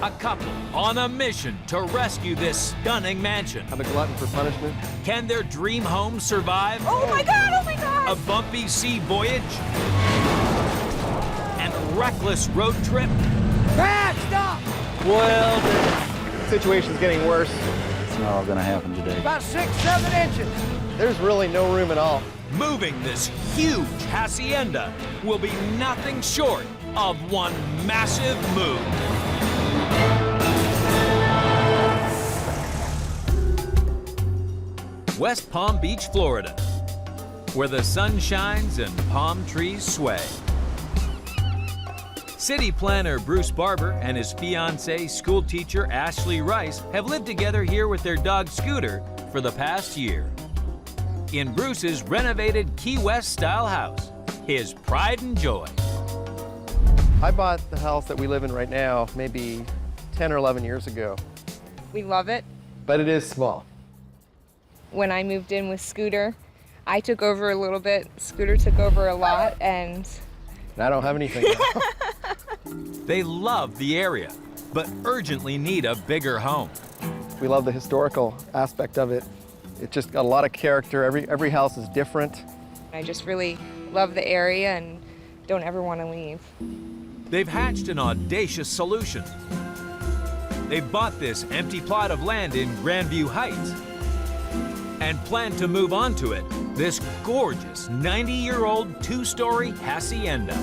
A couple on a mission to rescue this stunning mansion. I'm a glutton for punishment. Can their dream home survive? Oh my God, oh my God! A bumpy sea voyage? And a reckless road trip? Brad, stop! Well, the situation's getting worse. It's not all gonna happen today. About 6-7 inches. There's really no room at all. Moving this huge hacienda will be nothing short of one massive move. West Palm Beach, Florida, where the sun shines and palm trees sway. City planner Bruce Barber and his fiancée, school teacher Ashley Rice, have lived together here with their dog Scooter for the past year. In Bruce's renovated Key West-style house, his pride and joy. I bought the house that we live in right now maybe 10 or 11 years ago, We love it. but it is small. When I moved in with Scooter, I took over a little bit, Scooter took over a lot, and And I don't have anything now. They love the area, but urgently need a bigger home. We love the historical aspect of it. It just got a lot of character. Every house is different. I just really love the area and don't ever want to leave. They've hatched an audacious solution. They've bought this empty plot of land in Grandview Heights and plan to move onto it, this gorgeous 90-year-old two-story hacienda.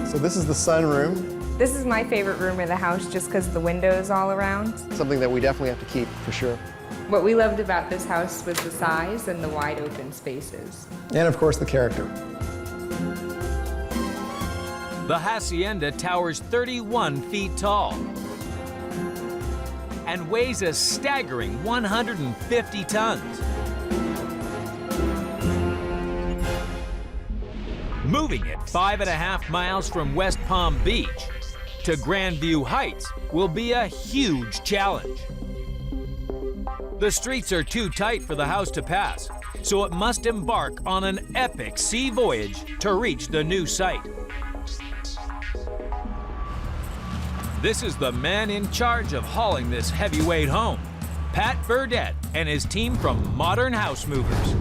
So this is the sunroom, This is my favorite room of the house just because of the windows all around. something that we definitely have to keep for sure. What we loved about this house was the size and the wide open spaces. And of course the character. The hacienda towers 31 feet tall and weighs a staggering 150 tons. Moving it 5.5 miles from West Palm Beach to Grandview Heights will be a huge challenge. The streets are too tight for the house to pass, so it must embark on an epic sea voyage to reach the new site. This is the man in charge of hauling this heavyweight home, Pat Burdett and his team from Modern House Movers.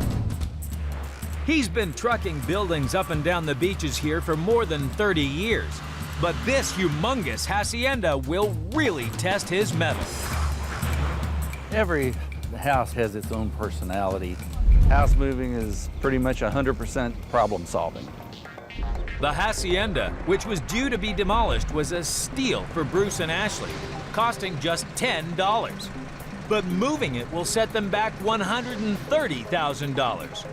He's been trucking buildings up and down the beaches here for more than 30 years, but this humongous hacienda will really test his mettle. Every house has its own personality. House moving is pretty much 100% problem solving. The hacienda, which was due to be demolished, was a steal for Bruce and Ashley, costing just $10. But moving it will set them back $130,000.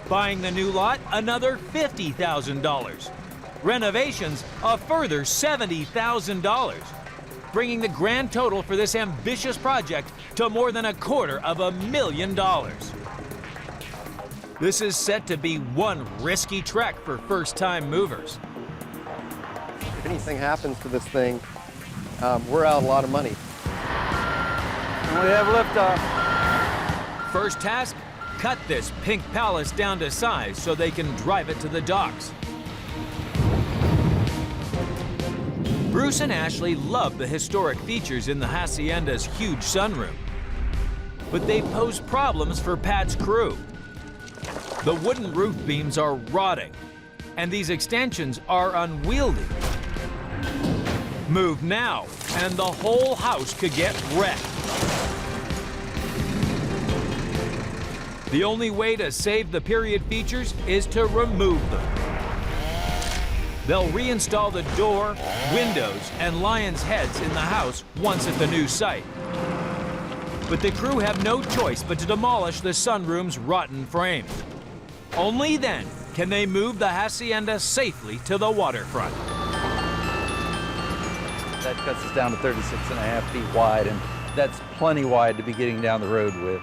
Buying the new lot, another $50,000. Renovations, a further $70,000. Bringing the grand total for this ambitious project to more than $250,000. This is set to be one risky trek for first-time movers. If anything happens to this thing, we're out a lot of money. And we have liftoff. First task, cut this pink palace down to size so they can drive it to the docks. Bruce and Ashley love the historic features in the hacienda's huge sunroom, but they pose problems for Pat's crew. The wooden roof beams are rotting, and these extensions are unwieldy. Move now, and the whole house could get wrecked. The only way to save the period features is to remove them. They'll reinstall the door, windows, and lions' heads in the house once at the new site. But the crew have no choice but to demolish the sunroom's rotten frames. Only then can they move the hacienda safely to the waterfront. That cuts us down to 36.5 feet wide, and that's plenty wide to be getting down the road with.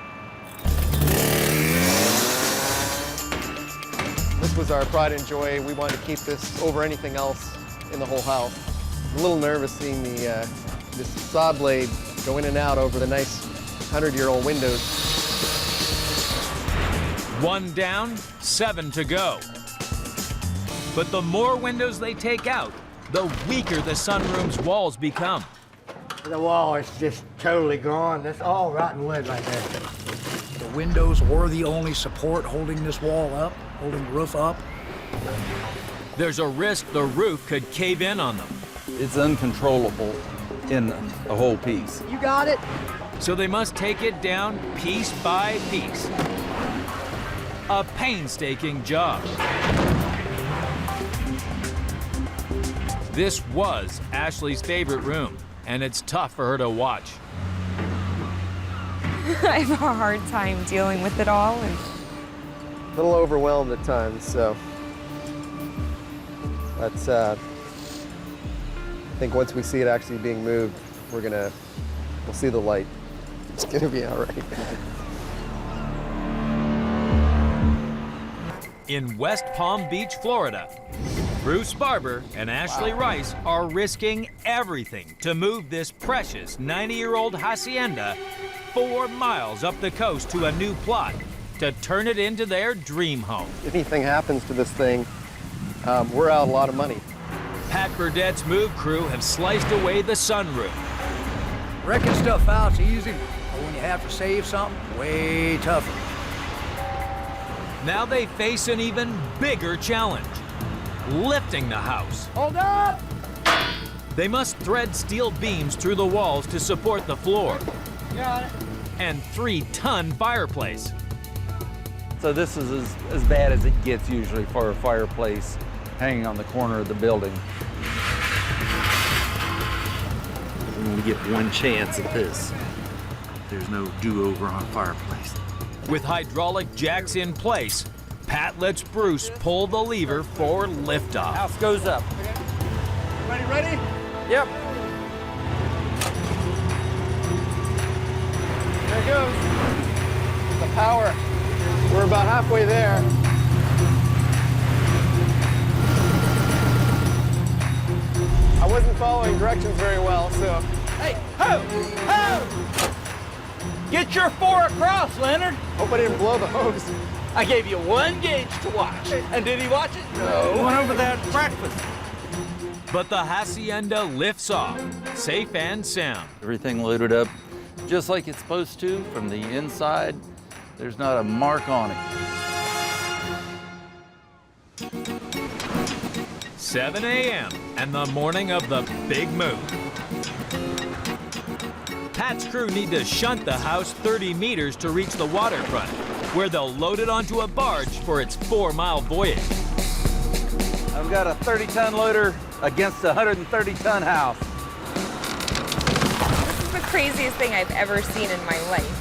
This was our pride and joy. We wanted to keep this over anything else in the whole house. I'm a little nervous seeing this saw blade go in and out over the nice 100-year-old windows. 1 down, 7 to go. But the more windows they take out, the weaker the sunroom's walls become. The wall is just totally gone. That's all rotten wood right there. The windows were the only support holding this wall up, holding the roof up. There's a risk the roof could cave in on them. It's uncontrollable in a whole piece. You got it? So they must take it down piece by piece. A painstaking job. This was Ashley's favorite room, and it's tough for her to watch. I have a hard time dealing with it all. And A little overwhelmed at times, so that's, I think once we see it actually being moved, we'll see the light. It's gonna be all right. In West Palm Beach, Florida, Bruce Barber and Ashley Rice are risking everything to move this precious 90-year-old hacienda 4 miles up the coast to a new plot to turn it into their dream home. If anything happens to this thing, we're out a lot of money. Pat Burdett's move crew have sliced away the sunroof. Wrecking stuff out's easy, but when you have to save something, way tougher. Now they face an even bigger challenge, lifting the house. Hold up! They must thread steel beams through the walls to support the floor. Got it. And 3-ton fireplace. So this is as bad as it gets usually for a fireplace hanging on the corner of the building. We only get one chance at this. There's no do-over on a fireplace. With hydraulic jacks in place, Pat lets Bruce pull the lever for liftoff. House goes up. Ready? Yep. There it goes. The power. We're about halfway there. I wasn't following directions very well, so. Hey, ho! Get your 4 across, Leonard. Hope I didn't blow the hose. I gave you 1 gauge to watch. And did he watch it? No. Went over that breakfast. But the hacienda lifts off, safe and sound. Everything loaded up just like it's supposed to from the inside. There's not a mark on it. 7 a.m. and the morning of the big move. Pat's crew need to shunt the house 30 meters to reach the waterfront, where they'll load it onto a barge for its 4-mile voyage. I've got a 30-ton loader against a 130-ton house. this is the craziest thing I've ever seen in my life.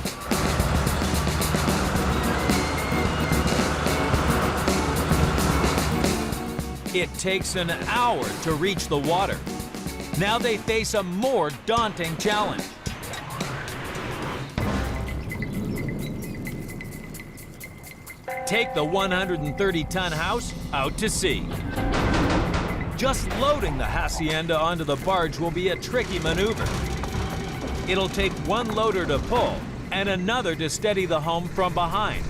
It takes an hour to reach the water. Now they face a more daunting challenge. Take the 130-ton house out to sea. Just loading the hacienda onto the barge will be a tricky maneuver. It'll take one loader to pull and another to steady the home from behind.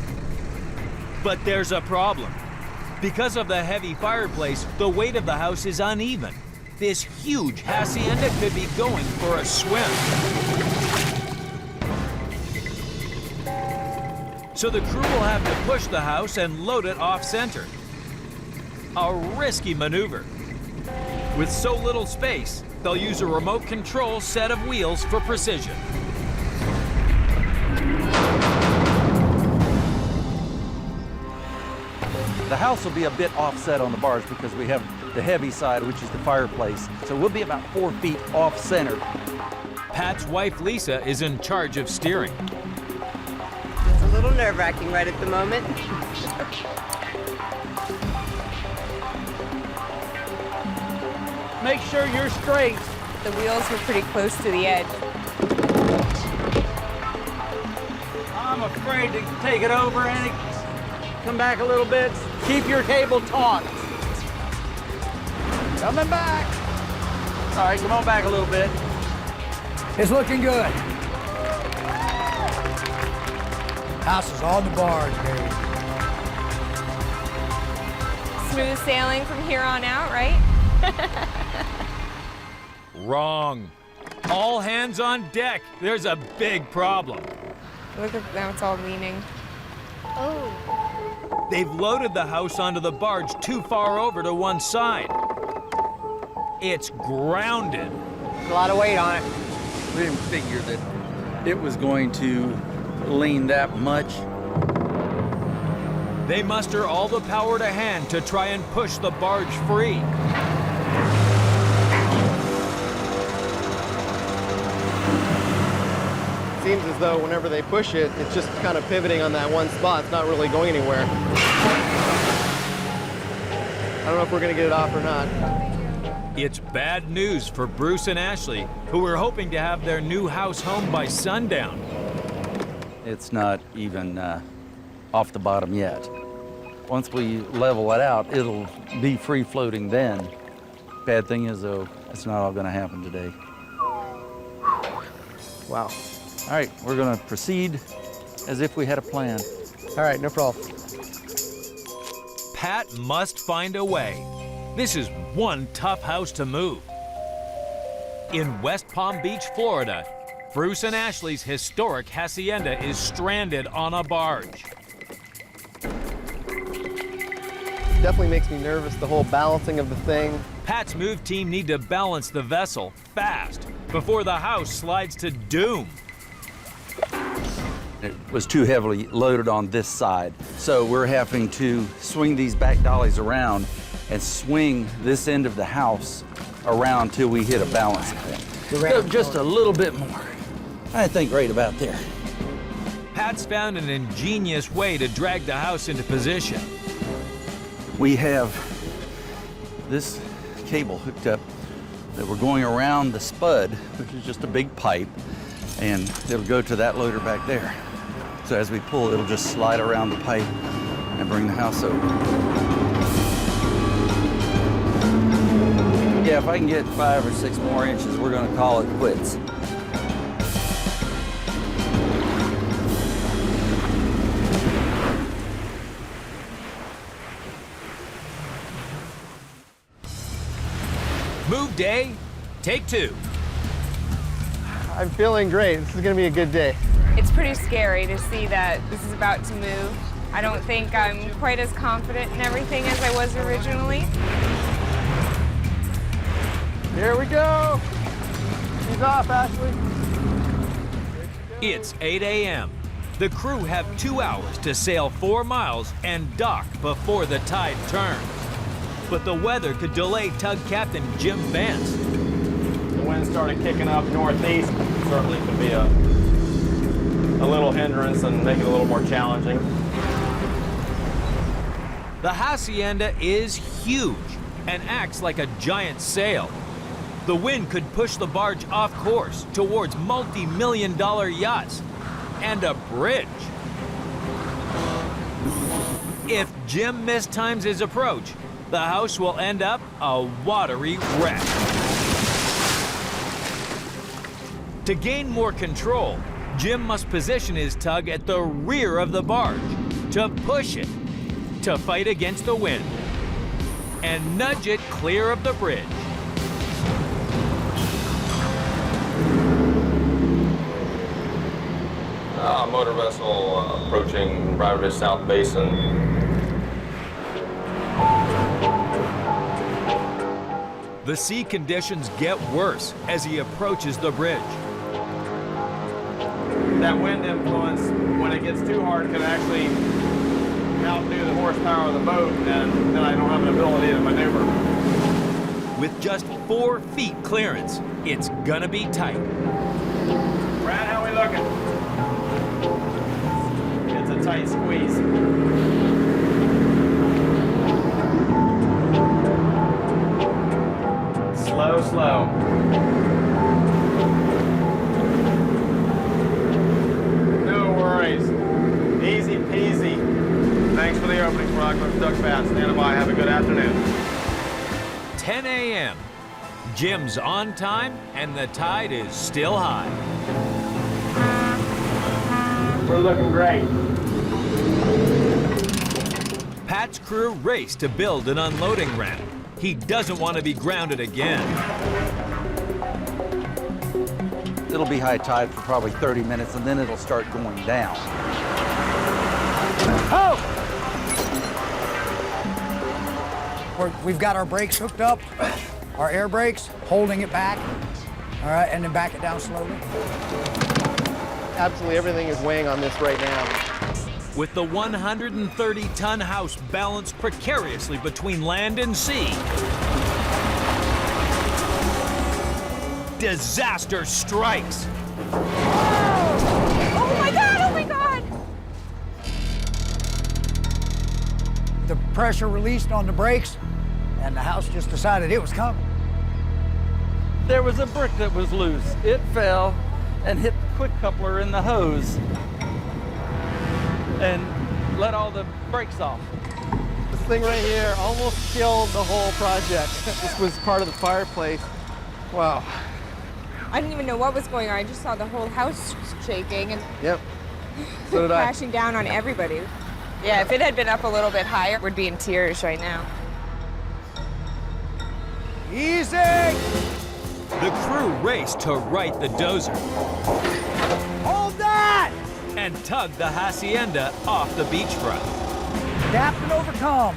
But there's a problem. Because of the heavy fireplace, the weight of the house is uneven. This huge hacienda could be going for a swim. So the crew will have to push the house and load it off-center. A risky maneuver. With so little space, they'll use a remote control set of wheels for precision. The house will be a bit offset on the barge because we have the heavy side, which is the fireplace. So we'll be about 4 feet off-center. Pat's wife, Lisa, is in charge of steering. It's a little nerve-wracking right at the moment. Make sure you're straight. The wheels were pretty close to the edge. I'm afraid to take it over, Annie. Come back a little bit. Keep your cable taut. Coming back. All right, come on back a little bit. It's looking good. House is on the barge, baby. Smooth sailing from here on out, right? Wrong. All hands on deck. There's a big problem. Look at now it's all leaning. Oh. They've loaded the house onto the barge too far over to one side. It's grounded. A lot of weight on it. We didn't figure that it was going to lean that much. They muster all the power to hand to try and push the barge free. Seems as though whenever they push it, it's just kind of pivoting on that one spot. It's not really going anywhere. I don't know if we're going to get it off or not. It's bad news for Bruce and Ashley, who were hoping to have their new house home by sundown. It's not even off the bottom yet. Once we level it out, it'll be free floating then. Bad thing is though, it's not all gonna happen today. Wow. All right, we're gonna proceed as if we had a plan. All right, no problem. Pat must find a way. This is one tough house to move. In West Palm Beach, Florida, Bruce and Ashley's historic hacienda is stranded on a barge. Definitely makes me nervous, the whole balancing of the thing. Pat's move team need to balance the vessel fast before the house slides to doom. It was too heavily loaded on this side, so we're having to swing these back dollies around and swing this end of the house around till we hit a balance point. So just a little bit more. I think right about there. Pat's found an ingenious way to drag the house into position. We have this cable hooked up that we're going around the spud, which is just a big pipe, and it'll go to that loader back there. So as we pull, it'll just slide around the pipe and bring the house over. Yeah, if I can get 5 or 6 more inches, we're gonna call it quits. Move day, take 2. I'm feeling great. This is going to be a good day. It's pretty scary to see that this is about to move. I don't think I'm quite as confident in everything as I was originally. Here we go. She's off, Ashley. It's 8 a.m. The crew have 2 hours to sail 4 miles and dock before the tide turns. But the weather could delay tug captain Jim Vance. The wind started kicking up northeast. Certainly could be a little hindrance and make it a little more challenging. The hacienda is huge and acts like a giant sail. The wind could push the barge off course towards multi-million-dollar yachts and a bridge. If Jim mistimes his approach, the house will end up a watery wreck. To gain more control, Jim must position his tug at the rear of the barge to push it, to fight against the wind, and nudge it clear of the bridge. Motor vessel approaching Briarfish South Basin. The sea conditions get worse as he approaches the bridge. That wind influence, when it gets too hard, can actually outdo the horsepower of the boat, and then I don't have an ability to maneuver. With just 4 feet clearance, it's gonna be tight. Brad, how we looking? It's a tight squeeze. Slow, slow. No worries. Easy peasy. Thanks for the opening, Rockland Duck Fast. Stand by. Have a good afternoon. 10 a.m. Jim's on time and the tide is still high. We're looking great. Pat's crew race to build an unloading ramp. He doesn't want to be grounded again. it'll be high tide for probably 30 minutes, and then it'll start going down. Oh! We've got our brakes hooked up, our air brakes, holding it back. All right, and then back it down slowly. Absolutely everything is weighing on this right now. With the 130-ton house balanced precariously between land and sea, disaster strikes. Oh my God, oh my God! The pressure released on the brakes, and the house just decided it was coming. There was a brick that was loose. It fell and hit the quick coupler in the hose and let all the brakes off. This thing right here almost killed the whole project. This was part of the fireplace. Wow. I didn't even know what was going on. I just saw the whole house shaking and Yep. So did I. crashing down on everybody. Yeah, if it had been up a little bit higher, we'd be in tears right now. Easy! The crew raced to right the dozer Hold that! and tugged the hacienda off the beachfront. Adapt and overcome.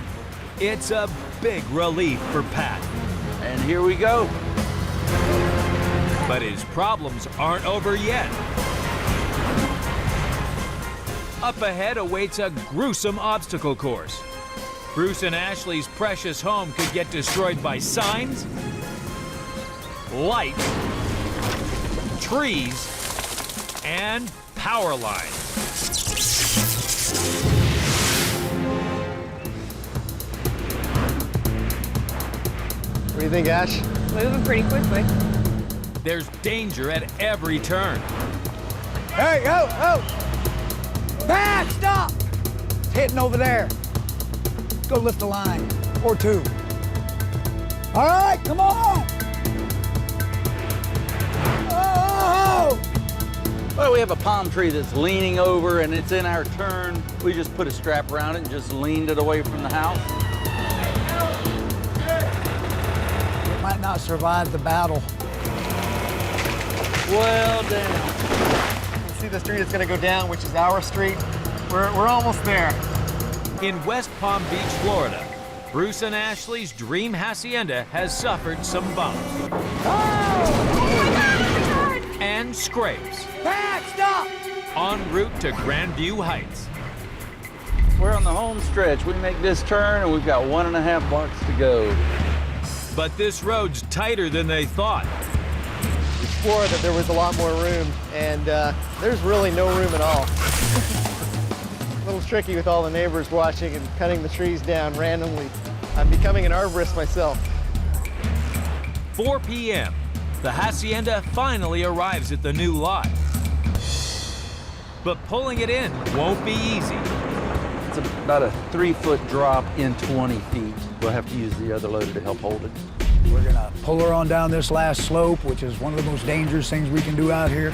It's a big relief for Pat, And here we go. but his problems aren't over yet. Up ahead awaits a gruesome obstacle course. Bruce and Ashley's precious home could get destroyed by signs, light, trees, and power lines. What do you think, Ash? Moving pretty quickly. There's danger at every turn. Hey, oh! Back, stop! It's hitting over there. Go lift the line, or two. All right, come on! Oh! Well, we have a palm tree that's leaning over and it's in our turn. We just put a strap around it and just leaned it away from the house. It might not survive the battle. Well down. You can see the street it's going to go down, which is our street. We're almost there. In West Palm Beach, Florida, Bruce and Ashley's dream hacienda has suffered some bumps and scrapes Back, stop! en route to Grandview Heights. We're on the home stretch. We make this turn and we've got 1.5 blocks to go. But this road's tighter than they thought. We swore that there was a lot more room, and there's really no room at all. A little tricky with all the neighbors watching and cutting the trees down randomly. I'm becoming an arborist myself. 4 p.m., the hacienda finally arrives at the new lot. But pulling it in won't be easy. It's about a 3-foot drop in 20 feet. We'll have to use the other loader to help hold it. We're gonna pull her on down this last slope, which is one of the most dangerous things we can do out here.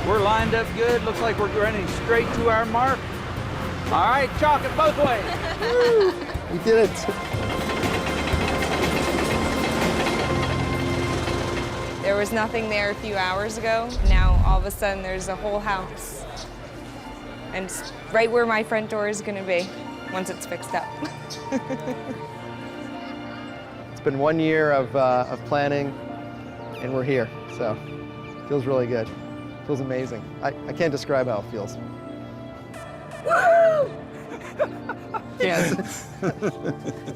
We're lined up good. Looks like we're running straight to our mark. All right, chalk it both ways. We did it. There was nothing there a few hours ago. Now, all of a sudden, there's a whole house. And it's right where my front door is gonna be once it's fixed up. It's been 1 year of planning, and we're here, so it feels really good. It feels amazing. I can't describe how it feels. Woo! Can't.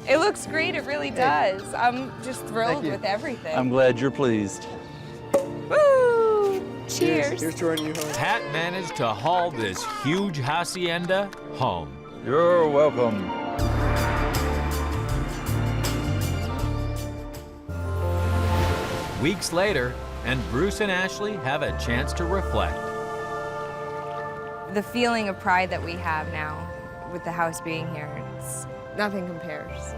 It looks great, it really does. I'm just thrilled you. with everything. I'm glad you're pleased. Woo! Cheers. Here's to our new home. Pat managed to haul this huge hacienda home. You're welcome. Weeks later, and Bruce and Ashley have a chance to reflect. The feeling of pride that we have now with the house being here, nothing compares.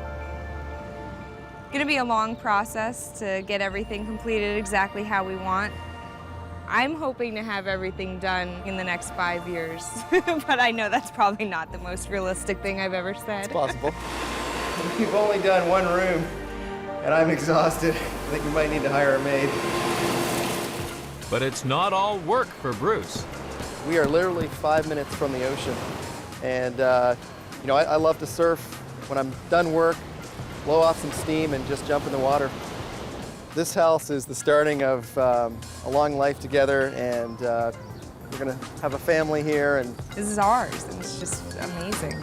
It's gonna be a long process to get everything completed exactly how we want. I'm hoping to have everything done in the next 5 years, but I know that's probably not the most realistic thing I've ever said. It's possible. We've only done one room, and I'm exhausted. I think we might need to hire a maid. But it's not all work for Bruce. We are literally 5 minutes from the ocean, and you know, I love to surf. When I'm done work, blow off some steam and just jump in the water. This house is the starting of a long life together, and we're gonna have a family here. And This is ours, and it's just amazing.